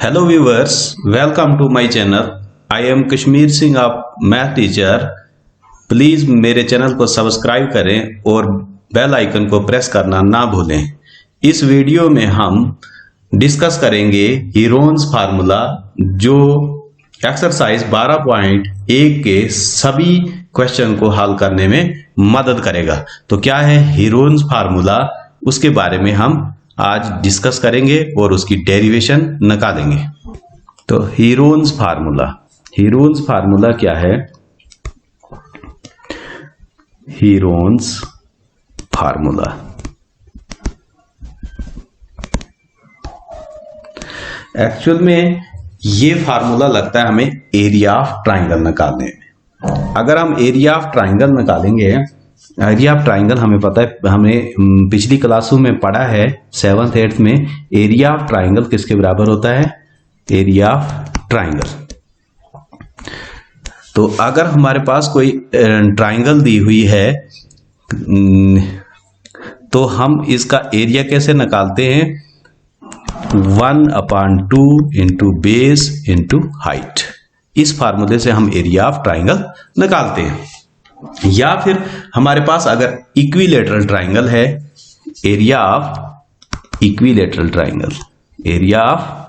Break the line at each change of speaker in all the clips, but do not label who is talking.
Hello viewers, welcome to my channel. I am Kashmir Singh of math teacher. Please मेरे channel को subscribe करें और bell icon को press करना ना भूलें. इस वीडियो में हम डिस्कस करेंगे हीरोन्स फार्मूला जो एक्सरसाइज 12.1 के सभी क्वेश्चन को हल करने में मदद करेगा. तो क्या है हीरोन्स फार्मूला, उसके बारे में हम आज डिस्कस करेंगे और उसकी डेरिवेशन निकालेंगे. तो हीरोन्स फार्मूला क्या है? हीरोन्स फार्मूला एक्चुअल में ये फार्मूला लगता है हमें एरिया ऑफ ट्राइंगल निकालने में. अगर हम एरिया ऑफ ट्राइंगल निकालेंगे, एरिया ऑफ ट्राइंगल हमें पता है, हमें पिछली क्लासों में पढ़ा है 7th 8th में. एरिया ऑफ ट्राइंगल किसके बराबर होता है? Area of triangle. तो अगर हमारे पास कोई ट्राइंगल दी हुई है तो हम इसका एरिया कैसे निकालते हैं? 1/2 इंटू बेस इंटू हाइट. इस फार्मूले से हम एरिया ऑफ ट्राइंगल निकालते हैं. या फिर हमारे पास अगर इक्विलेटरल ट्राइंगल है, area of equilateral triangle, area of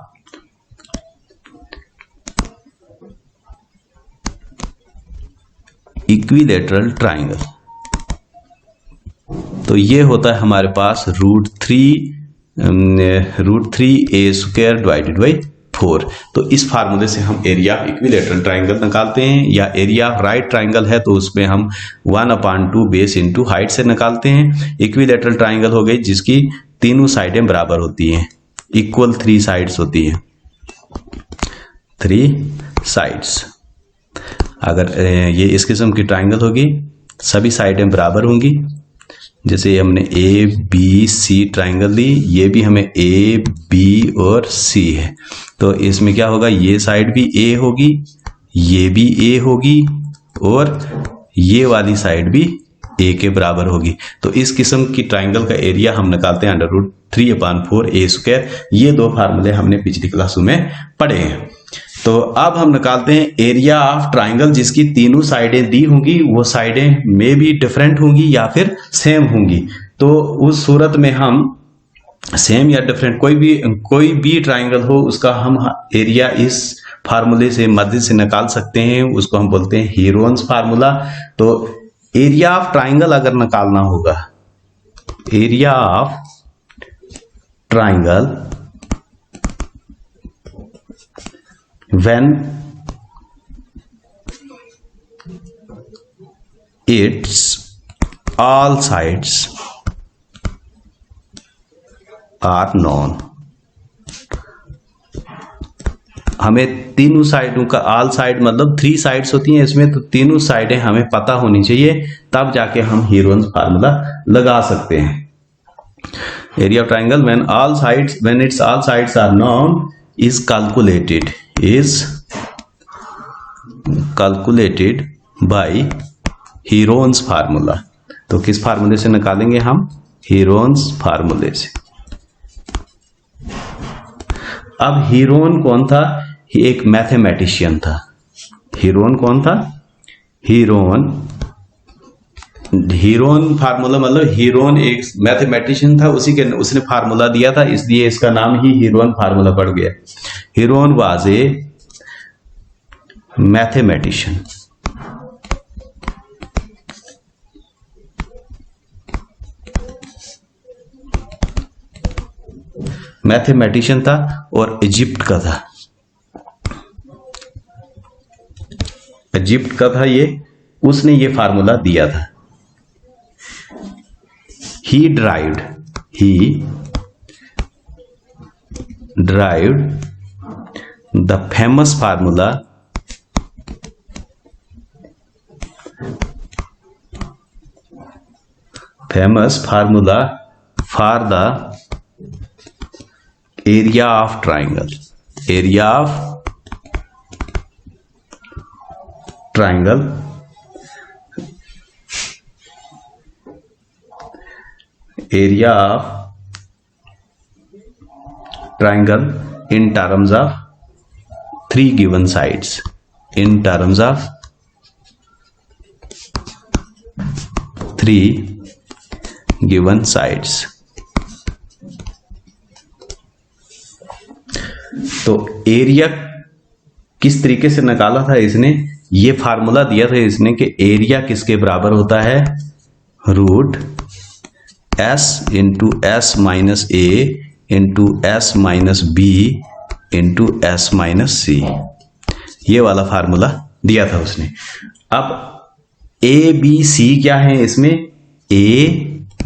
equilateral triangle, तो ये होता है हमारे पास √3a² डिवाइडेड बाई 4. तो इस फार्मूले से हम एरिया ऑफ इक्विलेटरल ट्राइंगल निकालते हैं. या एरिया ऑफ राइट ट्राइंगल है तो उसमें हम 1/2 बेस इंटू हाइट से निकालते हैं. इक्विलेटरल ट्राइंगल हो गई जिसकी तीनों साइडें बराबर होती हैं, इक्वल 3 साइड्स होती हैं, 3 साइड्स. अगर ये इस किस्म की ट्राइंगल होगी, सभी साइडें बराबर होंगी. जैसे हमने ए बी सी ट्राइंगल ली, ये भी हमें ए बी और सी है. तो इसमें क्या होगा? ये साइड भी ए होगी, ये भी ए होगी और ये वाली साइड भी ए के बराबर होगी. तो इस किस्म की ट्राइंगल का एरिया हम निकालते हैं √3/4a². ये दो फार्मूले हमने पिछली क्लासों में पढ़े हैं. तो अब हम निकालते हैं एरिया ऑफ ट्राइंगल जिसकी तीनों साइडें दी होंगी, वो साइडें में भी डिफरेंट होंगी या फिर सेम होंगी. तो उस सूरत में हम सेम या डिफरेंट कोई भी ट्राइंगल हो, उसका हम एरिया इस फार्मूले से मदद से निकाल सकते हैं. उसको हम बोलते हैं हीरोन्स फार्मूला. तो एरिया ऑफ ट्राइंगल अगर निकालना होगा, area of triangle when its all sides are known. हमें तीनों साइडों का, ऑल साइड मतलब 3 साइड्स होती हैं इसमें, तो तीनों साइडें हमें पता होनी चाहिए, तब जाके हम हीरोन्स फार्मूला लगा सकते हैं. Area of triangle when its all sides are known is calculated by Heron's formula. तो किस फार्मूले से निकालेंगे हम? हीरोन्स फार्मूले से. अब हीरोन कौन था? एक मैथमेटिशियन था. हीरोन कौन था? हीरोन फार्मूला मतलब हीरोन एक मैथमेटिशियन था, उसने फार्मूला दिया था, इसलिए इसका नाम ही हीरोन फार्मूला पड़ गया. Heron was a mathematician. Mathematician था और इजिप्ट का था. इजिप्ट का था ये, उसने ये फार्मूला दिया था. He derived the famous formula for the area of triangle. Area of triangle in terms of 3 given sides, in terms of 3 given sides। तो एरिया किस तरीके से निकाला था इसने, ये फार्मूला दिया था इसने कि एरिया किसके बराबर होता है, root S into S minus ए into S minus B into S minus सी, ये वाला फार्मूला दिया था उसने। अब ए बी सी क्या है इसमें, ए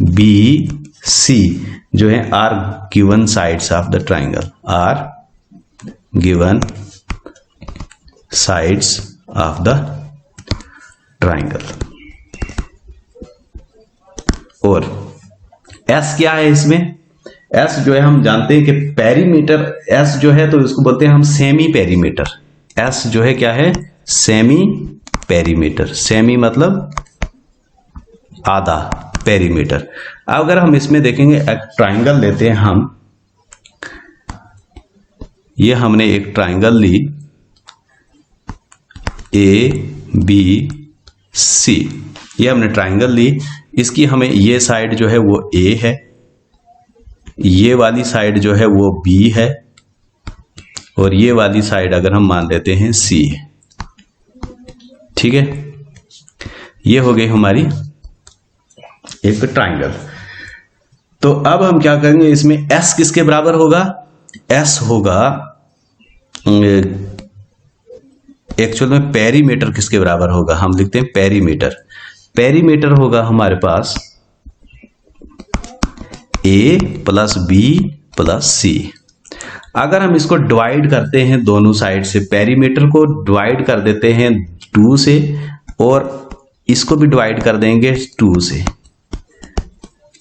बी सी जो है are given sides of the triangle, are given sides of the triangle. और एस क्या है इसमें, एस जो है हम जानते हैं कि पेरीमीटर, एस जो है तो इसको बोलते हैं हम सेमी पेरीमीटर। एस जो है क्या है, सेमी पेरीमीटर, सेमी मतलब आधा पेरीमीटर। अगर हम इसमें देखेंगे एक ट्राइंगल लेते हैं हम, ये हमने एक ट्राइंगल ली ए बी सी, ये हमने ट्राइंगल ली, इसकी हमें ये साइड जो है वो ए है, ये वाली साइड जो है वो बी है, और ये वाली साइड अगर हम मान लेते हैं सी है। ठीक है, ये हो गई हमारी एक ट्राइंगल। तो अब हम क्या करेंगे, इसमें एस किसके बराबर होगा, एस होगा एक्चुअल में पेरीमीटर किसके बराबर होगा, हम लिखते हैं पेरीमीटर। पेरीमीटर होगा हमारे पास ए प्लस बी प्लस सी। अगर हम इसको डिवाइड करते हैं दोनों साइड से, पेरीमीटर को डिवाइड कर देते हैं 2 से और इसको भी डिवाइड कर देंगे 2 से,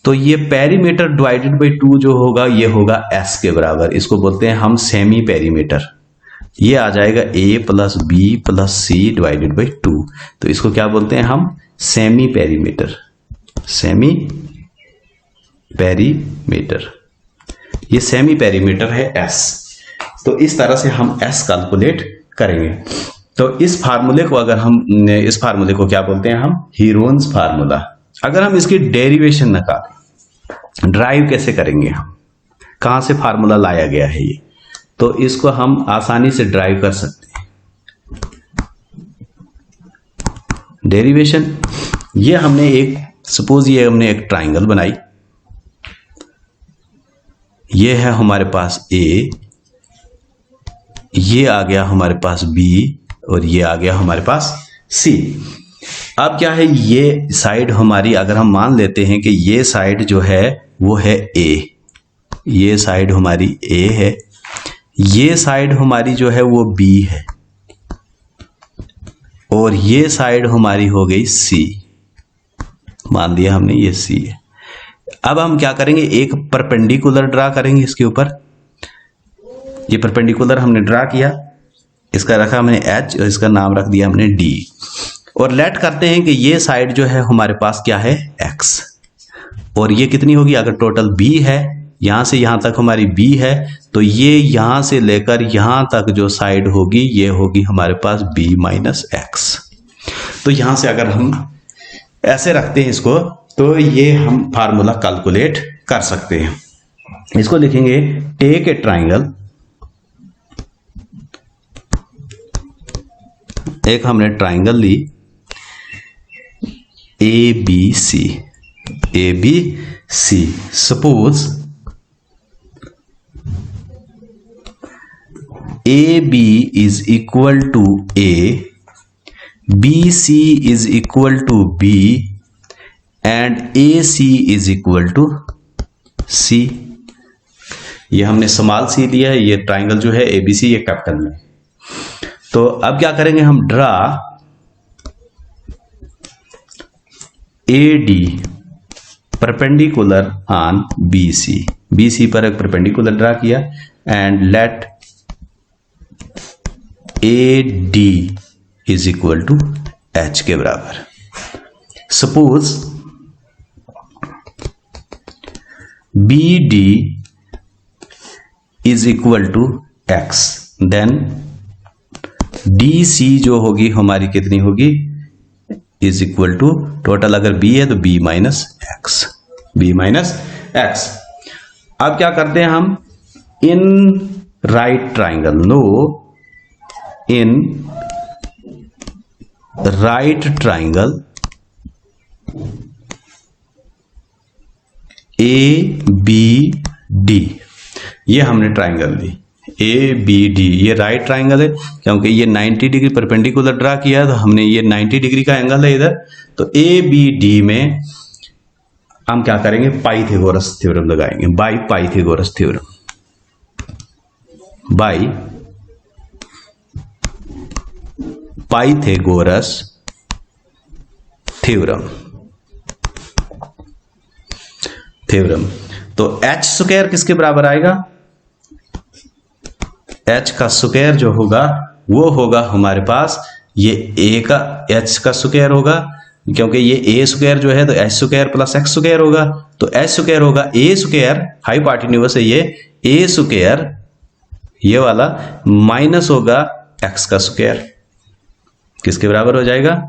तो ये पेरीमीटर डिवाइडेड बाई 2 जो होगा ये होगा एस के बराबर। इसको बोलते हैं हम सेमी पेरीमीटर। ये आ जाएगा A plus B plus C divided by 2, तो इसको क्या बोलते हैं हम, सेमी पेरीमीटर, सेमी पेरीमीटर। ये सेमी पेरीमीटर है एस। तो इस तरह से हम एस कैलकुलेट करेंगे। तो इस फार्मूले को अगर हम, इस फार्मूले को क्या बोलते हैं हम, हीरोन्स फार्मूला। अगर हम इसकी डेरिवेशन निकालें, ड्राइव कैसे करेंगे हम, कहां से फार्मूला लाया गया है ये, तो इसको हम आसानी से ड्राइव कर सकते हैं। डेरिवेशन, ये हमने एक, सपोज ये हमने एक ट्राइंगल बनाई, ये है हमारे पास ए, ये आ गया हमारे पास बी और ये आ गया हमारे पास सी। अब क्या है, ये साइड हमारी, अगर हम मान लेते हैं कि ये साइड जो है वो है ए, ये साइड हमारी ए है, ये साइड हमारी जो है वो बी है, और ये साइड हमारी हो गई सी, मान लिया हमने ये सी है। अब हम क्या करेंगे, एक परपेंडिकुलर ड्रा करेंगे इसके ऊपर। ये परपेंडिकुलर हमने ड्रा किया, इसका रखा हमने एच और इसका नाम रख दिया हमने डी, और लेट करते हैं कि ये साइड जो है हमारे पास क्या है, एक्स, और ये कितनी होगी, अगर टोटल बी है, यहां से यहां तक हमारी बी है, तो ये यहां से लेकर यहां तक जो साइड होगी ये होगी हमारे पास बी माइनस एक्स। तो यहां से अगर हम ऐसे रखते हैं इसको, तो ये हम फार्मूला कैलकुलेट कर सकते हैं। इसको लिखेंगे, टेक ए ट्राइंगल, एक हमने ट्राइंगल ली A B C, A B C. Suppose A B is equal to A, B C is equal to B and A C is equal to C. ये हमने स्मॉल सी लिया है, ये triangle जो है एबीसी ये capital में। तो अब क्या करेंगे हम, draw A D perpendicular on B C, B C पर एक परपेंडिकुलर ड्रा किया, and let A D is equal to H के बराबर। Suppose B D is equal to X, then D C जो होगी हमारी कितनी होगी, इज इक्वल टू टोटल अगर बी है तो B minus X, B minus X. अब क्या करते हैं हम, in right triangle, no in right triangle A B D, ये हमने ट्राइंगल ली ए बी डी, ये राइट ट्राइंगल है क्योंकि ये 90 डिग्री परपेंडिकुलर ड्रा किया है, तो हमने ये 90 डिग्री का एंगल है इधर। तो ए बी डी में हम क्या करेंगे, पाइथागोरस थ्योरम लगाएंगे, by Pythagoras theorem, by Pythagoras theorem, theorem. तो एच स्क्वायर किसके बराबर आएगा, एच का स्क्वायर जो होगा वो होगा हमारे पास ये ए का एच का स्क्वायर होगा, क्योंकि ये ए स्क्वायर जो है तो H square plus X square होगा, तो एच स्क्वायर होगा ए स्क्वायर, हाइपोटेन्यूज है ये, ए स्क्वायर ये वाला माइनस होगा एक्स का स्क्वायर, किसके बराबर हो जाएगा,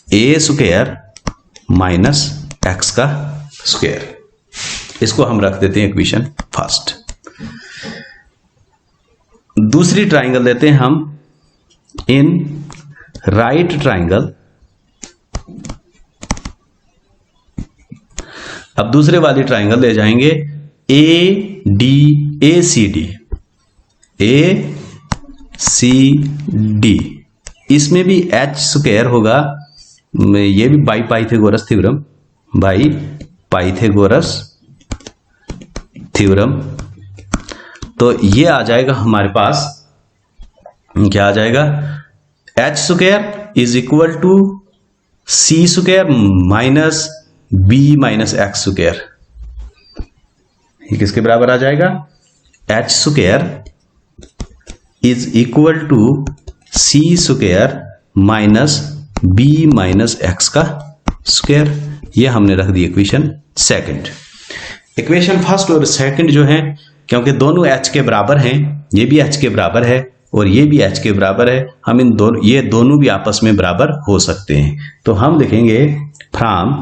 ए स्क्वायर माइनस एक्स का स्क्वायर। इसको हम रख देते हैं इक्वेशन फर्स्ट। दूसरी ट्राइंगल लेते हैं हम, इन राइट ट्राइंगल, अब दूसरे वाली ट्राइंगल ले जाएंगे A D, A C D, A C D, इसमें भी एच स्क्वायर होगा, ये भी by Pythagoras theorem, by Pythagoras theorem. तो ये आ जाएगा हमारे पास, क्या आ जाएगा, H square is equal to C square minus B minus X square, ये किसके बराबर आ जाएगा, H square is equal to C square minus B minus X का स्क्वायर। ये हमने रख दी इक्वेशन सेकंड। इक्वेशन फर्स्ट और सेकंड जो है, क्योंकि दोनों एच के बराबर हैं, ये भी एच के बराबर है और ये भी एच के बराबर है, हम इन दोनों, ये दोनों भी आपस में बराबर हो सकते हैं। तो हम लिखेंगे from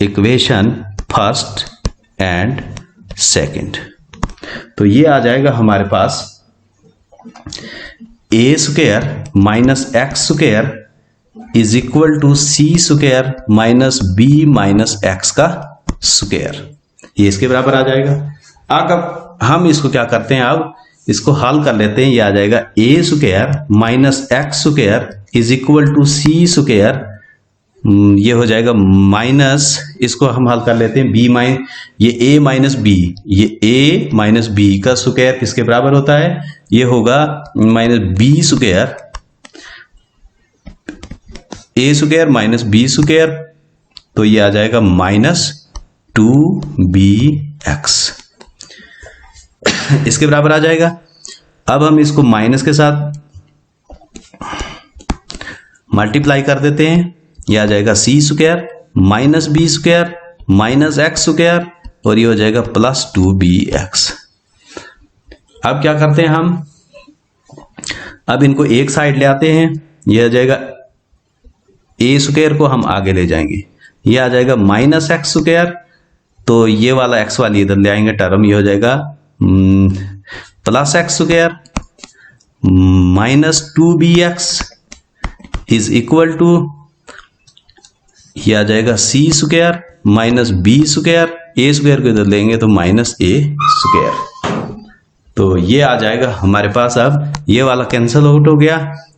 equation first and second, तो ये आ जाएगा हमारे पास ए square minus X square is equal to C square minus B minus X का स्क्वायर, ये इसके बराबर आ जाएगा। अब हम इसको क्या करते हैं, अब इसको हल कर लेते हैं। ये आ जाएगा A square minus X square is equal to C square, ये हो जाएगा माइनस, इसको हम हल कर लेते हैं बी माइन, ये ए माइनस बी, ये ए माइनस बी का स्क्वायर किसके बराबर होता है, ये होगा minus B square, A square minus B square, तो ये आ जाएगा माइनस 2bx, इसके बराबर आ जाएगा। अब हम इसको माइनस के साथ मल्टीप्लाई कर देते हैं, यह आ जाएगा C square minus B square minus X square और ये हो जाएगा प्लस 2bx। अब क्या करते हैं हम, अब इनको एक साइड ले आते हैं, यह आ जाएगा ए स्क्वायर को हम आगे ले जाएंगे, यह आ जाएगा माइनस एक्स स्क्वायर, तो ये वाला एक्स वाली इधर ले आएंगे टर्म, ये हो जाएगा plus X square minus 2bx is equal to, ये आ जाएगा C square minus B square, A square को इधर लेंगे तो माइनस ए स्क्वायर, तो ये आ जाएगा हमारे पास। अब ये वाला कैंसिल आउट हो गया,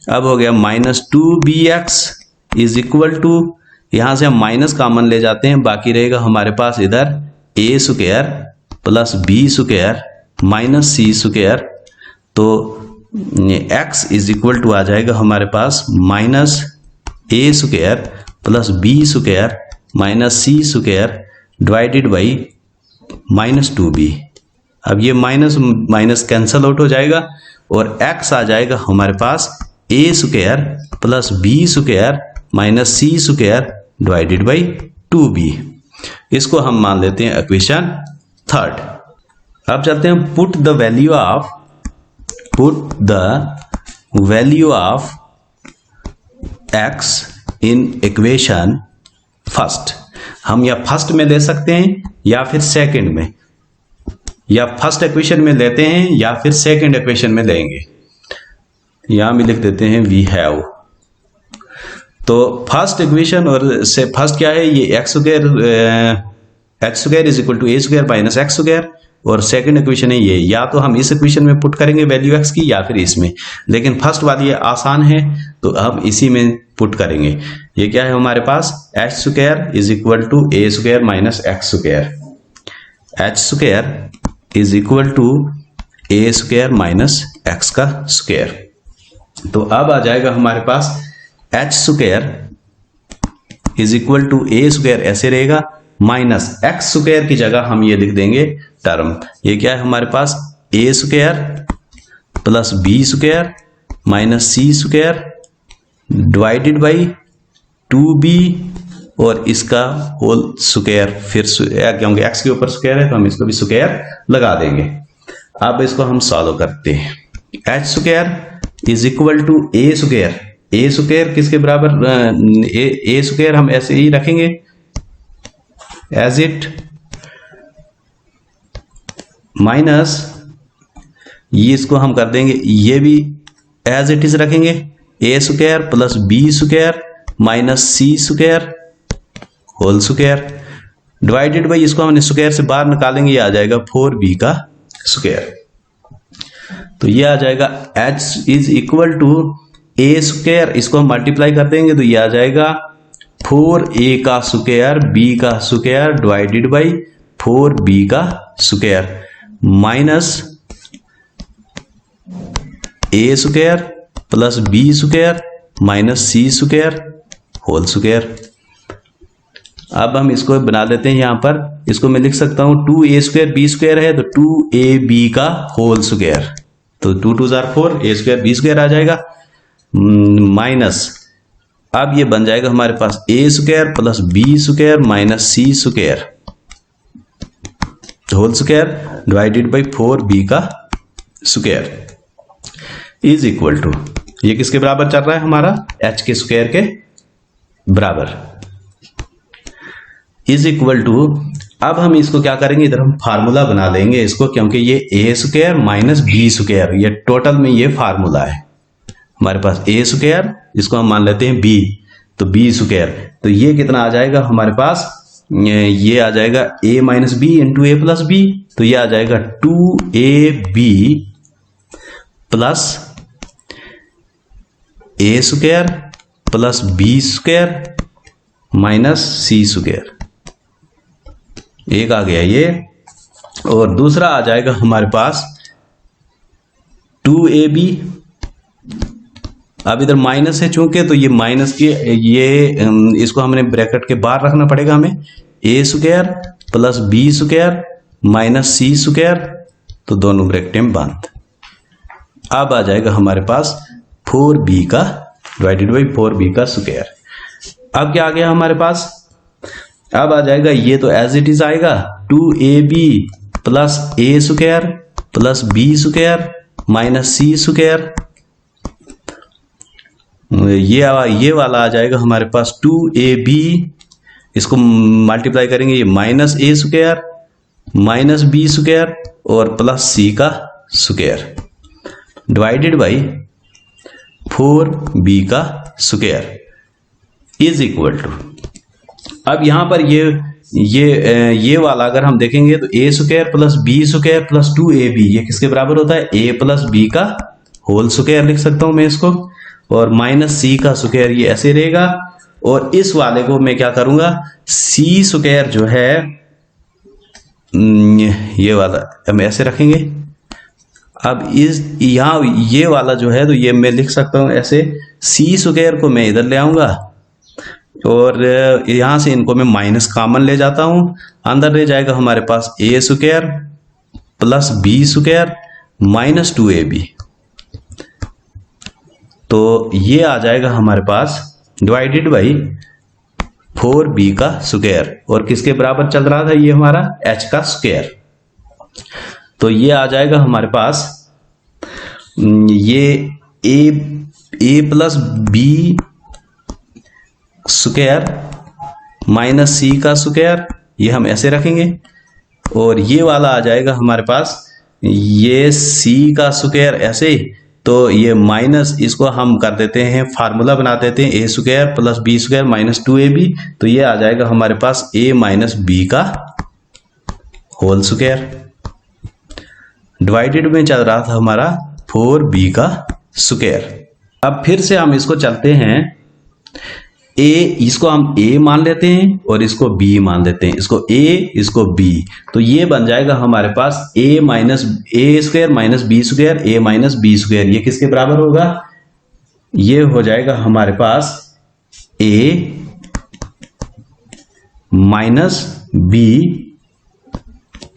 अब हो गया minus 2bx is equal to, यहां से हम माइनस कॉमन ले जाते हैं, बाकी रहेगा हमारे पास इधर A square plus B square minus C square, तो x इज इक्वल टू आ जाएगा हमारे पास minus A square plus B square minus C square divided by minus 2b। अब ये माइनस माइनस कैंसल आउट हो जाएगा और x आ जाएगा हमारे पास ए square plus B square minus C square divided by 2b। इसको हम मान लेते हैं इक्वेशन थर्ड। अब चलते हैं put the value of x in equation first. हम या फर्स्ट में ले सकते हैं या फिर सेकंड में, या फर्स्ट इक्वेशन में लेते हैं या फिर सेकंड इक्वेशन में लेंगे। यहां भी लिख देते हैं वी हैव। तो फर्स्ट इक्वेशन और से फर्स्ट क्या है, ये X square is equal to A square minus X square, और सेकंड इक्वेशन है ये, या तो हम इस इक्वेशन में पुट करेंगे वैल्यू एक्स की या फिर इसमें, लेकिन फर्स्ट वाली ये आसान है तो हम इसी में पुट करेंगे। ये क्या है हमारे पास, H square is equal to A square minus X square, H square is equal to A square minus X का स्क्वायर। तो अब आ जाएगा हमारे पास H square is equal to A square ऐसे रहेगा, माइनस एक्स स्क्वायर की जगह हम ये लिख देंगे टर्म, ये क्या है हमारे पास, ए square plus B square minus C square divided by 2b और इसका होल स्क्वायर, फिर क्योंकि x के ऊपर स्क्वायर है तो हम इसको भी स्क्वायर लगा देंगे। अब इसको हम सॉल्व करते हैं। H square is equal to A square, A square किसके बराबर, ए स्क्वायर हम ऐसे ही रखेंगे एज इट, माइनस ये इसको हम कर देंगे, ये भी एज इट इज रखेंगे, A square plus B square minus C square whole square divided by, इसको हमने स्क्वायर से बाहर निकालेंगे, ये आ जाएगा 4b का स्क्वायर। तो ये आ जाएगा h is equal to A square, इसको हम मल्टीप्लाई कर देंगे तो ये आ जाएगा 4a का स्क्वायर b का स्क्वायर डिवाइडेड बाई 4b का square minus A square plus B square minus C square whole square. अब हम इसको बना लेते हैं, यहां पर इसको मैं लिख सकता हूं 2a स्क्वायर बी स्क्वायर है तो 2ab का होल स्क्वायर, तो 2 2 4 a स्क्वायर बी स्क्वायर आ जाएगा, माइनस अब ये बन जाएगा हमारे पास ए square plus B square minus C square whole square divided by 4b का स्क्वायर इज इक्वल टू, ये किसके बराबर चल रहा है हमारा, h के स्क्वायर के बराबर, इज इक्वल टू। अब हम इसको क्या करेंगे, इधर हम फार्मूला बना लेंगे इसको, क्योंकि ये ए स्क्वायर माइनस बी स्क्वायर, ये टोटल में ये फार्मूला है हमारे पास, ए स्क्वायर इसको हम मान लेते हैं बी, तो बी स्क्वायर, तो ये कितना आ जाएगा हमारे पास, ये आ जाएगा a minus B into A plus B, तो ये आ जाएगा 2ab plus A square plus B square minus C square, एक आ गया ये, और दूसरा आ जाएगा हमारे पास 2ab, अब इधर माइनस है चूंकि तो ये माइनस के ये इसको हमने ब्रैकेट के बाहर रखना पड़ेगा हमें, A square plus B square minus C square, तो दोनों ब्रैकेट में बंद। अब आ जाएगा हमारे पास 4b का डिवाइडेड बाई 4b का स्क्वायर। अब क्या आ गया हमारे पास, अब आ जाएगा ये तो एज इट इज आएगा 2ab plus A square plus B square minus C square, ये वाला आ जाएगा हमारे पास 2ab, इसको मल्टीप्लाई करेंगे, ये minus A square minus B square और प्लस सी का स्क्वायर डिवाइडेड बाई 4b का स्क्वायर इज इक्वल टू। अब यहां पर ये वाला अगर हम देखेंगे तो a square plus B square plus 2ab, ये किसके बराबर होता है, a प्लस बी का होल स्क्वायर लिख सकता हूं मैं इसको, और माइनस सी का स्क्वायर ये ऐसे रहेगा, और इस वाले को मैं क्या करूंगा, सी स्क्वायर जो है ये वाला हम ऐसे रखेंगे। अब इस यहाँ ये वाला जो है तो ये मैं लिख सकता हूं ऐसे, सी स्क्वायर को मैं इधर ले आऊंगा और यहां से इनको मैं माइनस कॉमन ले जाता हूं, अंदर रह जाएगा हमारे पास ए square plus B square minus 2ab, तो ये आ जाएगा हमारे पास डिवाइडेड बाई 4b का स्क्वायर, और किसके बराबर चल रहा था ये हमारा, h का स्क्वायर। तो ये आ जाएगा हमारे पास ये ए प्लस बी स्क्वायर माइनस सी का स्क्वायर, ये हम ऐसे रखेंगे। और ये वाला आ जाएगा हमारे पास ये सी का स्क्वायर ऐसे, तो ये माइनस, इसको हम कर देते हैं फार्मूला बना देते हैं, a square plus B square minus 2ab। तो ये आ जाएगा हमारे पास a माइनस बी का होल स्क्वायर। डिवाइडेड में चल रहा था हमारा 4b का स्क्वायर। अब फिर से हम इसको चलते हैं, इसको हम a मान लेते हैं और इसको b मान लेते हैं, इसको a इसको b। तो ये बन जाएगा हमारे पास a minus A square minus B square, a minus B square. ये किसके बराबर होगा? ये हो जाएगा हमारे पास a minus b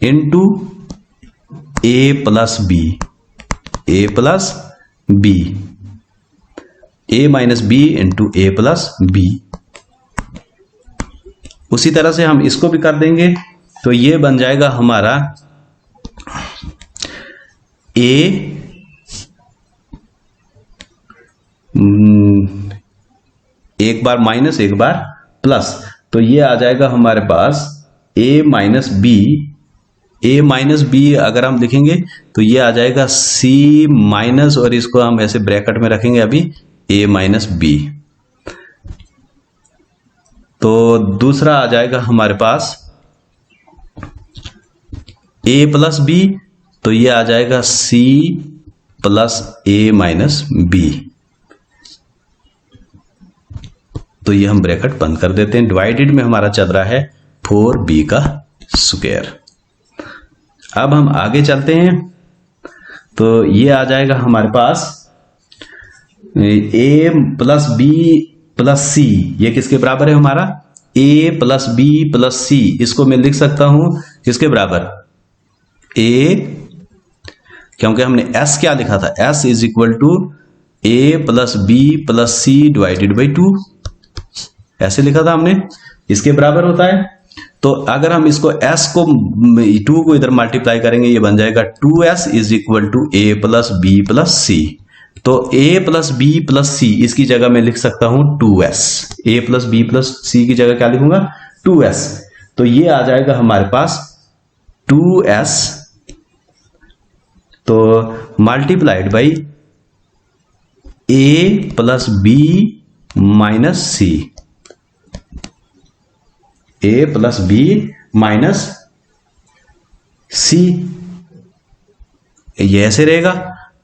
into a plus b, a minus B into A plus B. उसी तरह से हम इसको भी कर देंगे, तो ये बन जाएगा हमारा a एक बार माइनस एक बार प्लस, तो ये आ जाएगा हमारे पास a माइनस बी अगर हम लिखेंगे तो ये आ जाएगा c माइनस, और इसको हम ऐसे ब्रैकेट में रखेंगे अभी a माइनस बी। तो दूसरा आ जाएगा हमारे पास a प्लस बी, तो ये आ जाएगा c plus a minus B. तो ये हम ब्रैकेट बंद कर देते हैं। डिवाइडेड में हमारा चल रहा है 4b का स्क्वायर। अब हम आगे चलते हैं, तो ये आ जाएगा हमारे पास a प्लस बी प्लस सी, ये किसके बराबर है हमारा? a प्लस बी प्लस सी। इसको मैं लिख सकता हूं किसके बराबर? a, क्योंकि हमने s क्या लिखा था? s is equal to a plus B plus C divided by 2, ऐसे लिखा था हमने, इसके बराबर होता है। तो अगर हम इसको s को 2 को इधर मल्टीप्लाई करेंगे, ये बन जाएगा 2s is equal to a plus B plus c. तो a plus B plus c, इसकी जगह मैं लिख सकता हूं 2s। a plus B plus c की जगह क्या लिखूंगा? 2s। तो ये आ जाएगा हमारे पास 2s, तो multiplied by a plus b minus c, a plus b minus सी, ये ऐसे रहेगा।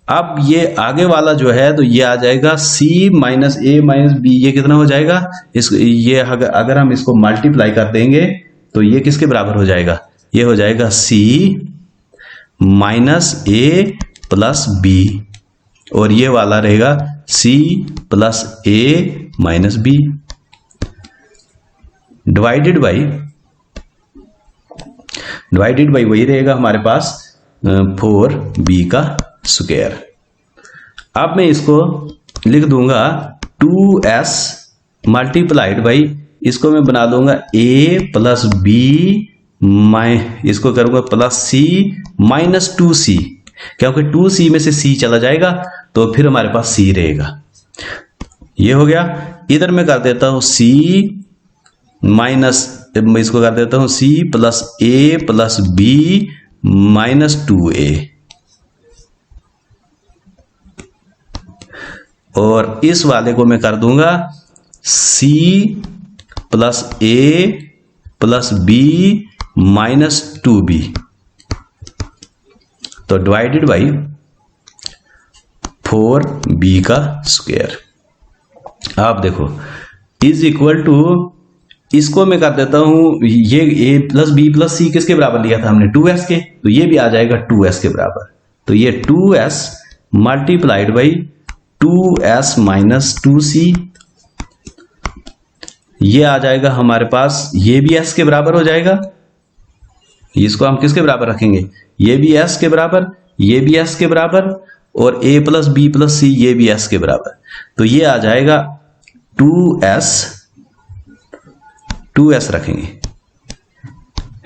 अब ये आगे वाला जो है, तो ये आ जाएगा c माइनस ए माइनस बी। ये कितना हो जाएगा? ये अगर हम इसको मल्टीप्लाई कर देंगे तो ये किसके बराबर हो जाएगा? ये हो जाएगा c minus A plus B, और ये वाला रहेगा c plus A minus B divided by वही रहेगा हमारे पास 4b का स्क्वायर। अब मैं इसको लिख दूंगा 2s मल्टीप्लाइड बाई, इसको मैं बना दूंगा a प्लस बी, इसको करूंगा प्लस c माइनस 2c, क्योंकि 2c में से c चला जाएगा तो फिर हमारे पास c रहेगा। ये हो गया। इधर मैं कर देता हूं c माइनस, इसको कर देता हूं c plus a plus b minus 2a, और इस वाले को मैं कर दूंगा c plus a plus b minus 2b। तो डिवाइडेड बाई 4b का स्क्वायर। आप देखो इज इक्वल टू, इसको मैं कर देता हूं, ये a प्लस बी प्लस सी किसके बराबर लिया था हमने? 2s के, तो ये भी आ जाएगा 2s के बराबर। तो ये 2s multiplied by 2s minus 2c, ये आ जाएगा हमारे पास, ये भी s के बराबर हो जाएगा। इसको हम किसके बराबर रखेंगे? ये भी s के बराबर, ये भी s के बराबर, और a प्लस बी प्लस सी ये भी s के बराबर। तो ये आ जाएगा 2s रखेंगे,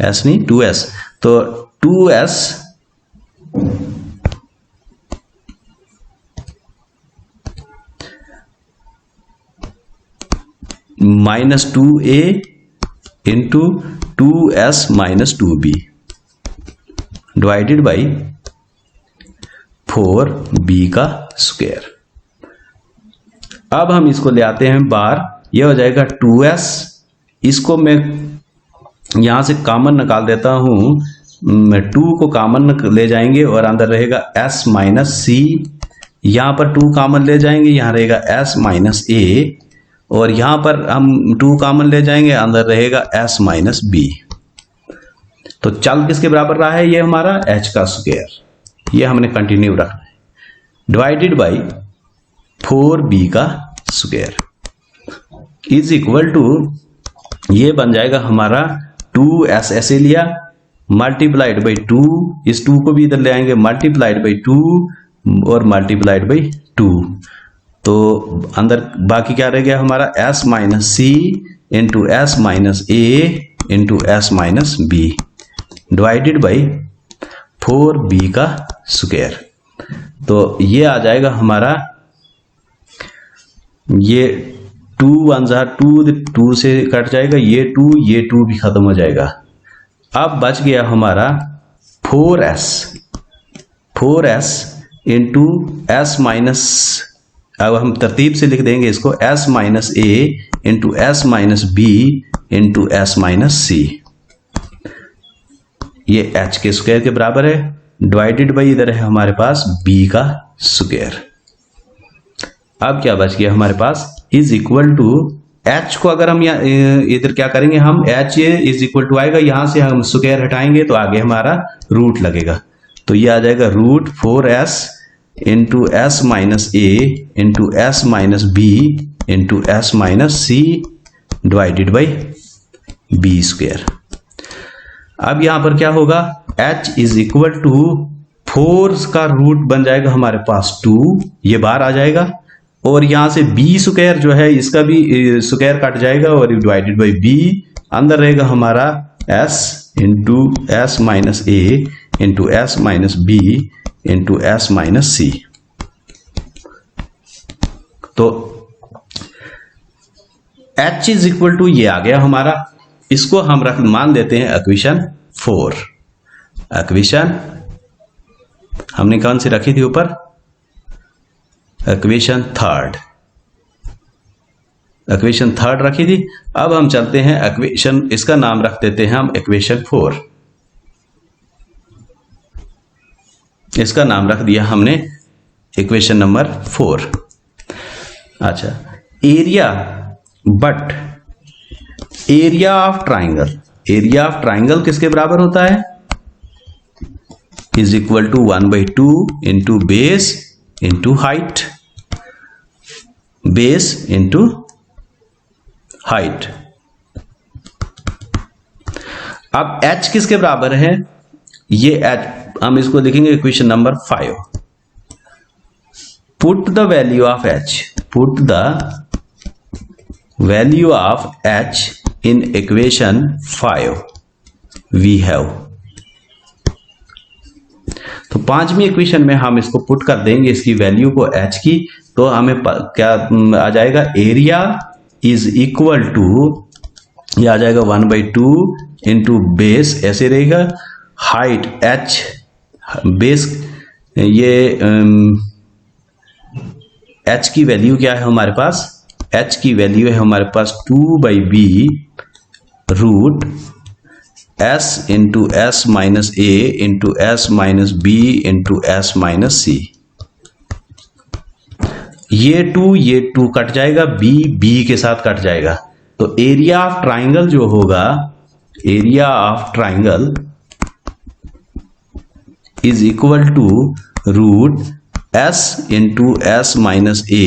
s नहीं 2s, तो 2s -2a into 2s minus 2b divided by 4b का स्क्वायर। अब हम इसको ले आते हैं बाहर, यह हो जाएगा 2s, इसको मैं यहां से कॉमन निकाल देता हूं, 2 को कॉमन ले जाएंगे और अंदर रहेगा s माइनस सी, यहां पर 2 कॉमन ले जाएंगे, यहां रहेगा s माइनस ए, और यहां पर हम 2 कॉमन ले जाएंगे, अंदर रहेगा s माइनस बी। तो चल किसके बराबर रहा है, ये हमारा h का स्क्वायर, ये हमने कंटिन्यू रखना है, डिवाइडेड बाई 4b का स्क्वायर इज इक्वल टू, ये बन जाएगा हमारा 2s ऐसे लिया मल्टीप्लाइड बाई 2, इस 2 को भी इधर ले आएंगे, मल्टीप्लाइड बाई 2 और मल्टीप्लाइड बाई 2, तो अंदर बाकी क्या रह गया हमारा s minus C into S minus A into S minus B divided by 4b का स्क्वायर। तो ये आ जाएगा हमारा, ये 2 1 2, 2 से कट जाएगा, ये 2 भी खत्म हो जाएगा। अब बच गया हमारा 4s इंटू एस माइनस, अब हम तरतीब से लिख देंगे इसको, s माइनस ए into S minus B into S minus सी, ये h के स्क्वायर के बराबर है, डिवाइडेड बाई इधर है हमारे पास b का स्क्वायर। अब क्या बच गया हमारे पास, इज इक्वल टू h को अगर हम इधर क्या करेंगे, हम h इज इक्वल टू आएगा, यहां से हम स्क्वायर हटाएंगे तो आगे हमारा रूट लगेगा, तो ये आ जाएगा root 4s into S minus A into S minus B into S minus C divided by B square. अब यहां पर क्या होगा, h इज इक्वल टू 4 का रूट बन जाएगा हमारे पास 2, ये बाहर आ जाएगा, और यहां से b स्क्वायर जो है इसका भी स्क्वायर कट जाएगा और डिवाइडेड बाई b, अंदर रहेगा हमारा s इंटू एस माइनस ए into S minus B into S minus c. तो h इज इक्वल टू ये आ गया हमारा, इसको हम मान देते हैं इक्वेशन 4। इक्वेशन हमने कौन सी रखी थी ऊपर, इक्वेशन थर्ड रखी थी। अब हम चलते हैं इक्वेशन, इसका नाम रख देते हैं हम इक्वेशन 4, इसका नाम रख दिया हमने इक्वेशन नंबर 4। अच्छा, area but area of triangle, area of triangle किसके बराबर होता है, is equal to 1/2 into base into height, base into height. अब h किसके बराबर है, ये h हम इसको लिखेंगे equation number 5। Put the value of h, put the value of h in equation 5 we have. तो 5वीं इक्वेशन में हम इसको पुट कर देंगे इसकी वैल्यू को h की, तो हमें क्या आ जाएगा, एरिया इज इक्वल टू, ये आ जाएगा 1/2 इंटू बेस ऐसे रहेगा, हाइट h बेस, ये h की वैल्यू क्या है हमारे पास, h की वैल्यू है हमारे पास 2/b root s into S minus ए into S minus B into S minus सी। ये 2 कट जाएगा, b के साथ कट जाएगा, तो एरिया ऑफ ट्राइंगल जो होगा, area of triangle is equal to root s into S minus A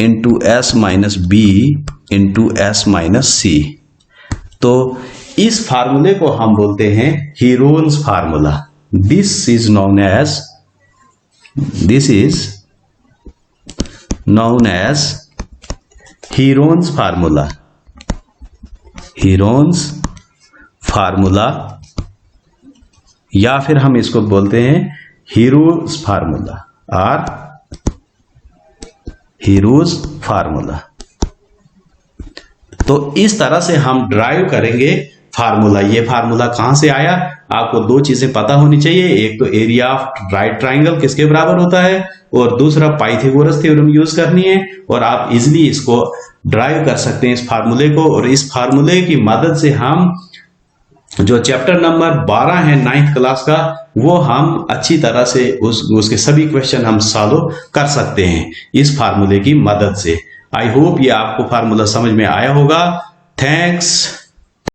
into S minus B into S minus c. तो इस फार्मूले को हम बोलते हैं Heron's formula. This is known as Heron's formula, Heron's formula, या फिर हम इसको बोलते हैं हीरोज फार्मूला और हीरोज फार्मूला। तो इस तरह से हम ड्राइव करेंगे फार्मूला। ये फार्मूला कहां से आया, आपको दो चीजें पता होनी चाहिए, एक तो एरिया ऑफ राइट ट्राइंगल किसके बराबर होता है, और दूसरा पाइथागोरस थ्योरम यूज करनी है, और आप इजिली इसको ड्राइव कर सकते हैं इस फार्मूले को। और इस फार्मूले की मदद से हम जो चैप्टर नंबर 12 है 9th क्लास का, वो हम अच्छी तरह से उसके सभी क्वेश्चन हम सॉल्व कर सकते हैं इस फार्मूले की मदद से। आई होप ये आपको फार्मूला समझ में आया होगा। थैंक्स।